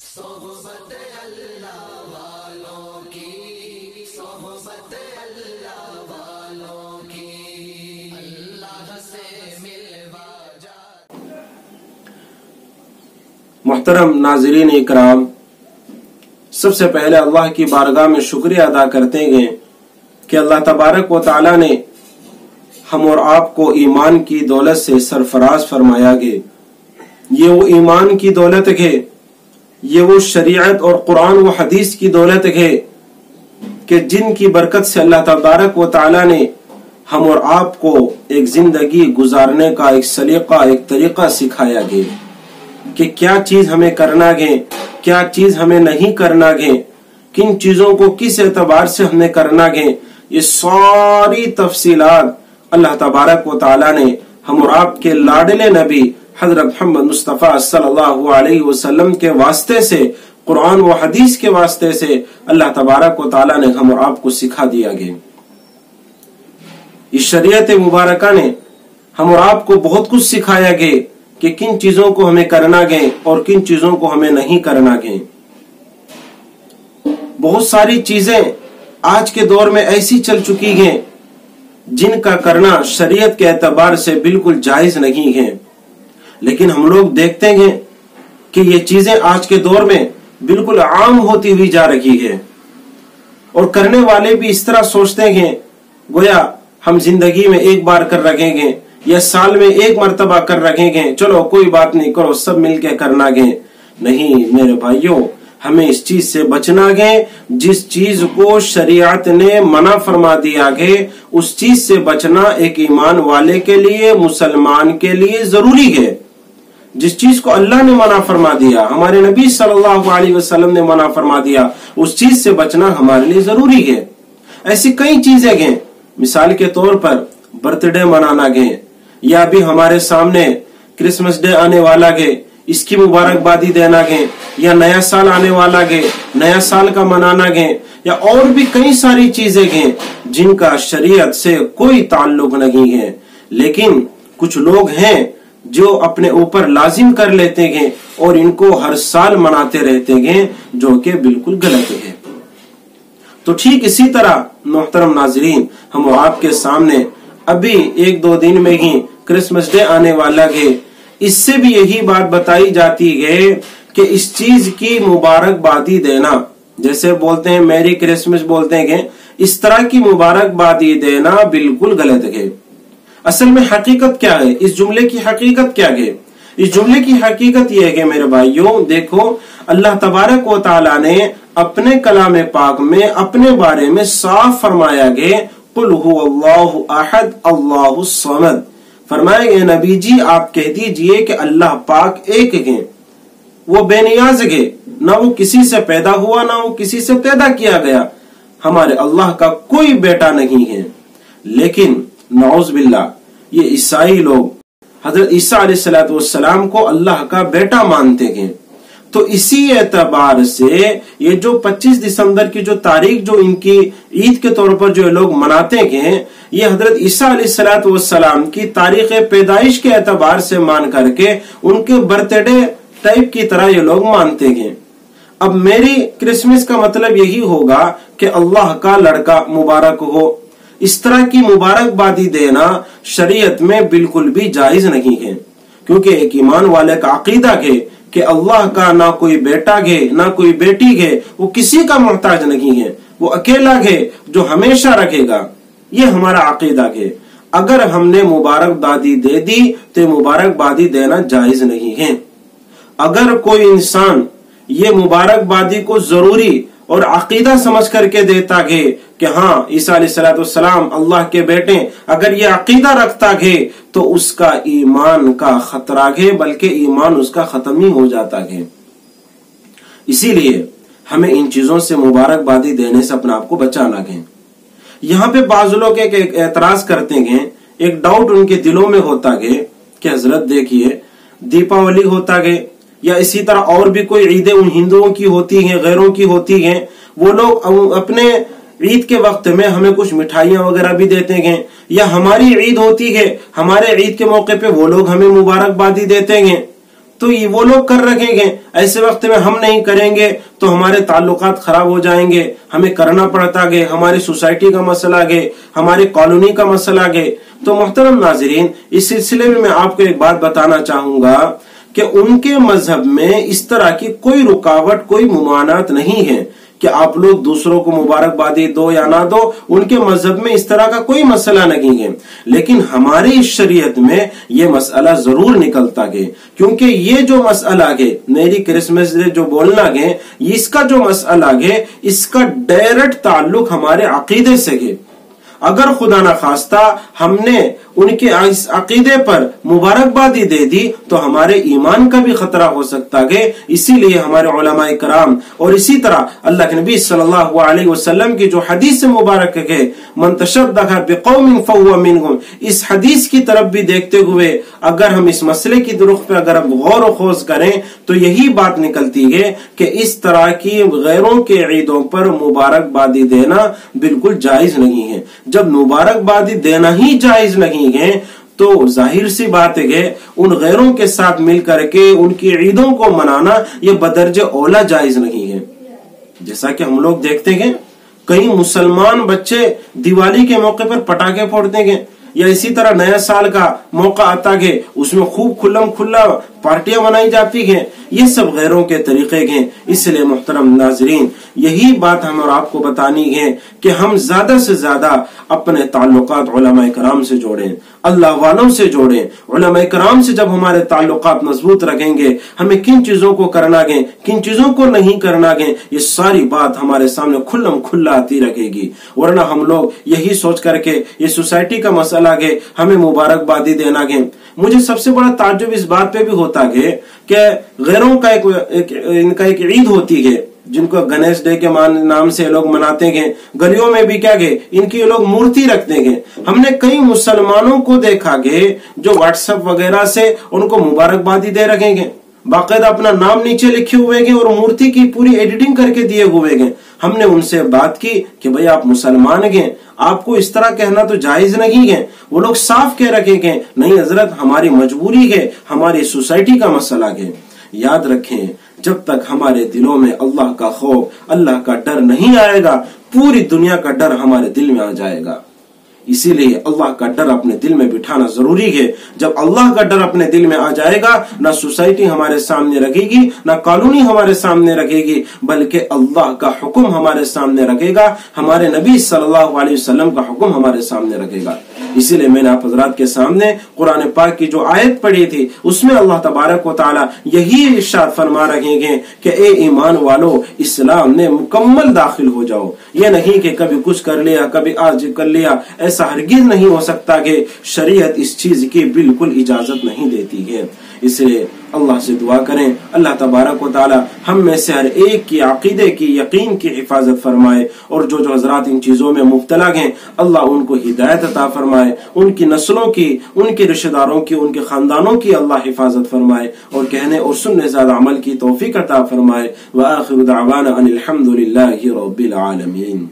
صحبت اللہ والوں کی، صحبت اللہ والوں کی، اللہ سے ملوا جا۔ محترم ناظرین اکرام، سب سے پہلے اللہ کی بارگاہ میں شکریہ ادا کرتے ہیں کہ اللہ تبارک و تعالی نے ہم اور آپ کو ایمان کی دولت سے سرفراز فرمایا گے۔ یہ وہ ایمان کی دولت ہے، یہ وہ شریعت اور قرآن و حدیث کی دولت ہے کہ جن کی برکت سے اللہ تبارک و تعالی نے ہم اور آپ کو ایک زندگی گزارنے کا ایک سلیقہ، ایک طریقہ سکھایا گے کہ کیا چیز ہمیں کرنا گے، کیا چیز ہمیں نہیں کرنا گے، کن چیزوں کو کس اعتبار سے ہمیں کرنا گے۔ یہ ساری تفصیلات اللہ تبارک و تعالی نے ہم اور آپ کے لاڈلے نبی حضرت محمد مصطفیٰ صلی اللہ علیہ وسلم کے واسطے سے، قرآن و حدیث کے واسطے سے اللہ تبارک و تعالی نے ہم اور آپ کو سکھا دیا گیا۔ اس شریعت مبارکہ نے ہم اور آپ کو بہت کچھ سکھایا گیا کہ کن چیزوں کو ہمیں کرنا گے اور کن چیزوں کو ہمیں نہیں کرنا گے۔ بہت ساری چیزیں آج کے دور میں ایسی چل چکی ہیں جن کا کرنا شریعت کے اعتبار سے بالکل جائز نہیں ہے، لیکن ہم لوگ دیکھتے ہیں کہ یہ چیزیں آج کے دور میں بالکل عام ہوتی ہوئی جا رہی ہے، اور کرنے والے بھی اس طرح سوچتے ہیں گویا ہم زندگی میں ایک بار کر رکھیں گے یا سال میں ایک مرتبہ کر رکھیں گے، چلو کوئی بات نہیں، کرو سب مل کے کرنا گے۔ نہیں میرے بھائیوں، ہمیں اس چیز سے بچنا گے جس چیز کو شریعت نے منع فرما دیا گے، اس چیز سے بچنا ایک ایمان والے کے لیے، مسلمان کے لیے ضروری ہے۔ جس چیز کو اللہ نے منع فرما دیا، ہمارے نبی صلی اللہ علیہ وسلم نے منع فرما دیا، اس چیز سے بچنا ہمارے لیے ضروری ہے۔ ایسی کئی چیزیں ہیں، مثال کے طور پر برتھ ڈے منانا گے، یا بھی ہمارے سامنے کرسمس ڈے آنے والا گے، اس کی مبارکبادی دینا گے، یا نیا سال آنے والا گے، نیا سال کا منانا گے، یا اور بھی کئی ساری چیزیں ہیں جن کا شریعت سے کوئی تعلق نہیں ہے، لیکن کچھ لوگ ہیں جو اپنے اوپر لازم کر لیتے ہیں اور ان کو ہر سال مناتے رہتے ہیں، جو کہ بالکل غلط ہے۔ تو ٹھیک اسی طرح محترم ناظرین، ہم آپ کے سامنے ابھی ایک دو دن میں ہی کرسمس ڈے آنے والا ہے، اس سے بھی یہی بات بتائی جاتی ہے کہ اس چیز کی مبارکبادی دینا، جیسے بولتے ہیں میری کرسمس بولتے ہیں، اس طرح کی مبارکبادی دینا بالکل غلط ہے۔ اصل میں حقیقت کیا ہے؟ اس جملے کی حقیقت کیا ہے؟ اس جملے کی حقیقت یہ ہے کہ میرے بھائیوں دیکھو، اللہ تبارک و تعالی نے اپنے کلام پاک میں اپنے بارے میں صاف فرمایا گیا، قل هو اللہ احد اللہ الصمد، فرمایا گیا نبی جی آپ کہہ دیجئے کہ اللہ پاک ایک ہے، وہ بے نیاز ہے، نہ وہ کسی سے پیدا ہوا نہ وہ کسی سے پیدا کیا گیا، ہمارے اللہ کا کوئی بیٹا نہیں ہے۔ لیکن نعوذ باللہ یہ عیسائی لوگ حضرت عیسیٰ علیہ السلام کو اللہ کا بیٹا مانتے ہیں، تو اسی اعتبار سے یہ جو 25 دسمبر کی جو تاریخ جو ان کی عید کے طور پر جو لوگ مناتے ہیں، یہ حضرت عیسیٰ علیہ السلام کی تاریخ پیدائش کے اعتبار سے مان کر کے ان کے برتھ ڈے ٹائپ کی طرح یہ لوگ مانتے ہیں۔ اب میری کرسمس کا مطلب یہی ہوگا کہ اللہ کا لڑکا مبارک ہو، اس طرح کی مبارکبادی دینا شریعت میں بالکل بھی جائز نہیں ہے، کیونکہ ایک ایمان والے کا عقیدہ ہے کہ اللہ کا نہ کوئی بیٹا ہے نہ کوئی بیٹی ہے، وہ کسی کا محتاج نہیں ہے، وہ اکیلا ہے جو ہمیشہ رکھے گا، یہ ہمارا عقیدہ ہے۔ اگر ہم نے مبارکبادی دے دی تو مبارکبادی دینا جائز نہیں ہے۔ اگر کوئی انسان یہ مبارکبادی کو ضروری اور عقیدہ سمجھ کر کے دیتا ہے کہ ہاں عیسیٰ علیہ السلام اللہ کے بیٹے، اگر یہ عقیدہ رکھتا ہے تو اس کا ایمان کا خطرہ ہے، بلکہ ایمان اس کا ختم ہی ہو جاتا ہے۔ اسی لیے ہمیں ان چیزوں سے مبارکبادی دینے سے اپنے آپ کو بچانا ہے۔ یہاں پہ بعض لوگ ایک اعتراض کرتے ہیں، ایک ڈاؤٹ ان کے دلوں میں ہوتا ہے کہ حضرت دیکھیے دیپاولی ہوتا ہے یا اسی طرح اور بھی کوئی عیدیں ان ہندوؤں کی ہوتی ہیں، غیروں کی ہوتی ہیں، وہ لوگ اپنے عید کے وقت میں ہمیں کچھ مٹھائیاں وغیرہ بھی دیتے ہیں، یا ہماری عید ہوتی ہے، ہمارے عید کے موقع پہ وہ لوگ ہمیں مبارکبادی دیتے ہیں، تو یہ وہ لوگ کر رکھیں گے، ایسے وقت میں ہم نہیں کریں گے تو ہمارے تعلقات خراب ہو جائیں گے، ہمیں کرنا پڑتا گے، ہماری سوسائٹی کا مسئلہ گے، ہماری کالونی کا مسئلہ گے۔ تو محترم ناظرین، اس سلسلے میں آپ کو ایک بات بتانا چاہوں گا کہ ان کے مذہب میں اس طرح کی کوئی رکاوٹ، کوئی ممانعت نہیں ہے کہ آپ لوگ دوسروں کو مبارکبادی دو یا نہ دو، ان کے مذہب میں اس طرح کا کوئی مسئلہ نہیں ہے۔ لیکن ہماری شریعت میں یہ مسئلہ ضرور نکلتا گے، کیونکہ یہ جو مسئلہ گے، میری کرسمس ڈے جو بولنا گے، اس کا جو مسئلہ گے، اس کا ڈائریکٹ تعلق ہمارے عقیدے سے گے۔ اگر خدا نہ خواستہ ہم نے ان کے اس عقیدے پر مبارکبادی دے دی تو ہمارے ایمان کا بھی خطرہ ہو سکتا ہے۔ اسی لیے ہمارے علماء کرام اور اسی طرح اللہ کے نبی صلی اللہ علیہ وسلم کی جو حدیث مبارک ہے، من تشبہ بقوم فہو منہم، اس حدیث کی طرف بھی دیکھتے ہوئے اگر ہم اس مسئلے کی رخ پہ اگر غور و خوض کریں تو یہی بات نکلتی ہے کہ اس طرح کی غیروں کے عیدوں پر مبارکبادی دینا بالکل جائز نہیں ہے۔ جب مبارکبادی دینا ہی جائز نہیں ہے تو ظاہر سی بات ہے ان غیروں کے ساتھ مل کر کے ان کی عیدوں کو منانا یہ بدرجہ اولا جائز نہیں ہے۔ جیسا کہ ہم لوگ دیکھتے ہیں کئی مسلمان بچے دیوالی کے موقع پر پٹاخے پھوڑتے ہیں، یا اسی طرح نیا سال کا موقع آتا ہے، اس میں خوب کھلم کھلا پارٹیاں منائی جاتی ہیں۔ یہ سب غیروں کے طریقے ہیں۔ اس لیے محترم ناظرین، یہی بات ہم اور آپ کو بتانی ہے کہ ہم زیادہ سے زیادہ اپنے تعلقات علماء کرام سے جوڑیں، اللہ والوں سے جوڑیں۔ علماء کرام سے جب ہمارے تعلقات مضبوط رکھیں گے، ہمیں کن چیزوں کو کرنا گے، کن چیزوں کو نہیں کرنا گے، یہ ساری بات ہمارے سامنے کھلم کھلا آتی رکھے گی۔ ورنہ ہم لوگ یہی سوچ کر کے یہ سوسائٹی کا مسئلہ گے، ہمیں مبارکبادی دینا گے۔ مجھے سب سے بڑا تعجب اس بات پہ بھی ہوتا ہے کہ غیروں کا ان کا ایک عید ہوتی ہے جن کو گنیش ڈے کے نام سے لوگ مناتے ہیں، گلیوں میں بھی کیا گئے ان کی لوگ مورتی رکھتے ہیں۔ ہم نے کئی مسلمانوں کو دیکھا گے جو واٹس ایپ وغیرہ سے ان کو مبارکبادی دے رکھیں گے، باقاعدہ اپنا نام نیچے لکھے ہوئے گے اور مورتی کی پوری ایڈیٹنگ کر کے دیے ہوئے گے۔ ہم نے ان سے بات کی کہ بھئی آپ مسلمان ہیں، آپ کو اس طرح کہنا تو جائز نہیں ہے۔ وہ لوگ صاف کہہ رکھے کہ نہیں حضرت، ہماری مجبوری ہے، ہماری سوسائٹی کا مسئلہ ہے۔ یاد رکھیں، جب تک ہمارے دلوں میں اللہ کا خوف، اللہ کا ڈر نہیں آئے گا، پوری دنیا کا ڈر ہمارے دل میں آ جائے گا۔ اسی لیے اللہ کا ڈر اپنے دل میں بٹھانا ضروری ہے۔ جب اللہ کا ڈر اپنے دل میں آ جائے گا، نہ سوسائٹی ہمارے سامنے رکھے گی، نہ کالونی ہمارے سامنے رکھے گی، بلکہ اللہ کا حکم ہمارے سامنے رکھے گا، ہمارے نبی صلی اللہ علیہ وسلم کا حکم ہمارے سامنے رکھے گا۔ اسی لیے میں نے آپ حضرات کے سامنے قرآن پاک کی جو آیت پڑھی تھی، اس میں اللہ تبارک و تعالی یہی ارشاد فرما رہے ہیں کہ اے ایمان والو، اسلام میں مکمل داخل ہو جاؤ۔ یہ نہیں کہ کبھی کچھ کر لیا، کبھی آج کر لیا، ایسا ہرگز نہیں ہو سکتا کہ شریعت اس چیز کی بالکل اجازت نہیں دیتی ہے۔ اس لیے اللہ سے دعا کریں اللہ تبارک و تعالی ہم میں سے ہر ایک کی عقیدے کی، یقین کی حفاظت فرمائے، اور جو حضرات ان چیزوں میں مبتلا ہیں اللہ ان کو ہدایت عطا فرمائے، ان کی نسلوں کی، ان کے رشتہ داروں کی، ان کے خاندانوں کی اللہ حفاظت فرمائے، اور کہنے اور سننے زیادہ عمل کی توفیق عطا فرمائے۔ وآخر دعوانا ان الحمد للہ رب العالمین۔